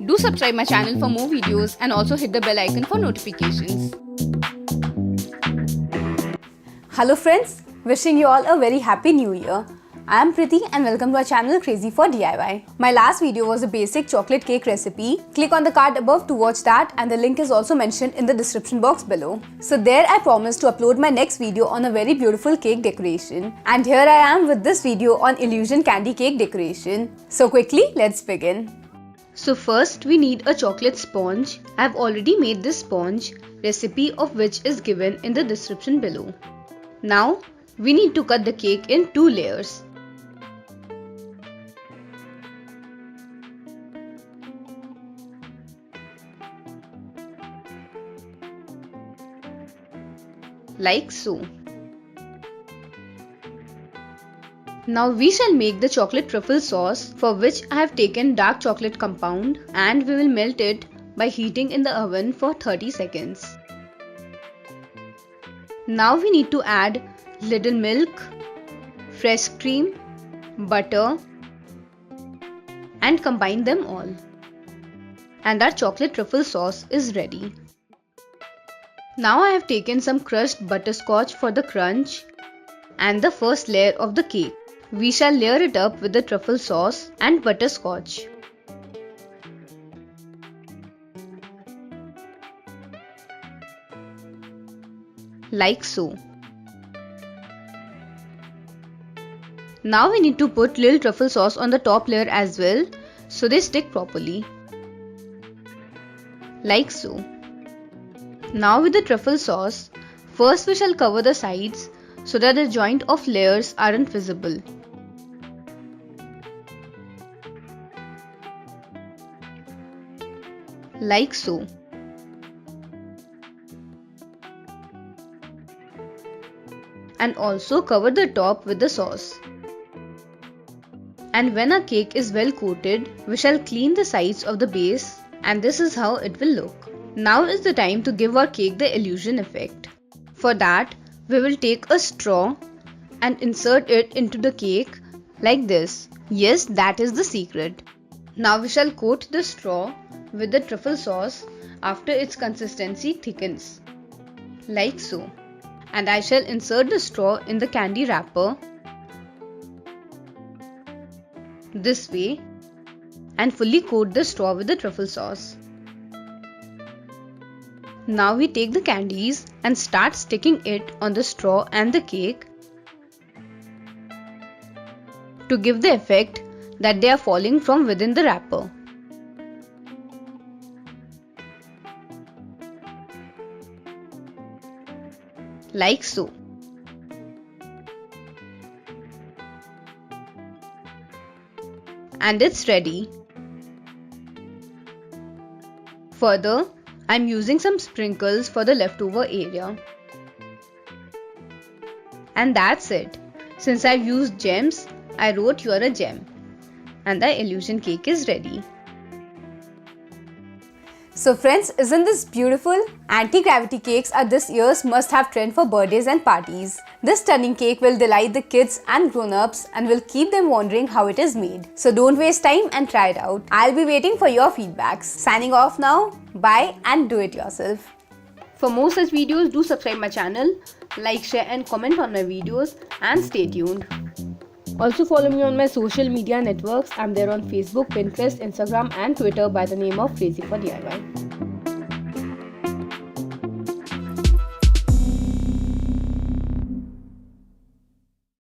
Do subscribe my channel for more videos and also hit the bell icon for notifications. Hello friends, wishing you all a very happy new year. I am Priti and welcome to our channel Crazy for DIY. My last video was a basic chocolate cake recipe. Click on the card above to watch that and the link is also mentioned in the description box below. So there I promised to upload my next video on a very beautiful cake decoration. And here I am with this video on illusion candy cake decoration. So quickly, let's begin. So first we need a chocolate sponge. I have already made this sponge, recipe of which is given in the description below. Now we need to cut the cake in 2 layers. Like so. Now we shall make the chocolate truffle sauce, for which I have taken dark chocolate compound and we will melt it by heating in the oven for 30 seconds. Now we need to add little milk, fresh cream, butter and combine them all. And our chocolate truffle sauce is ready. Now I have taken some crushed butterscotch for the crunch and the first layer of the cake. We shall layer it up with the truffle sauce and butterscotch. Like so. Now we need to put little truffle sauce on the top layer as well so they stick properly. Like so. Now with the truffle sauce, first we shall cover the sides so that the joint of layers aren't visible. Like so. And also cover the top with the sauce. And when our cake is well coated, we shall clean the sides of the base and this is how it will look. Now is the time to give our cake the illusion effect. For that, we will take a straw and insert it into the cake like this. Yes, that is the secret. Now we shall coat the straw with the truffle sauce after its consistency thickens. Like so. And I shall insert the straw in the candy wrapper this way and fully coat the straw with the truffle sauce. Now we take the candies and start sticking it on the straw and the cake to give the effect that they are falling from within the wrapper. Like so. And it's ready. Further, I'm using some sprinkles for the leftover area. And that's it. Since I've used gems, I wrote "You're a gem." And the illusion cake is ready. So friends, isn't this beautiful? Anti-gravity cakes are this year's must-have trend for birthdays and parties. This stunning cake will delight the kids and grown-ups and will keep them wondering how it is made. So don't waste time and try it out. I'll be waiting for your feedbacks. Signing off now. Bye and do it yourself. For more such videos, do subscribe my channel, like, share and comment on my videos and stay tuned. Also follow me on my social media networks. I'm there on Facebook, Pinterest, Instagram and Twitter by the name of Crazy for DIY.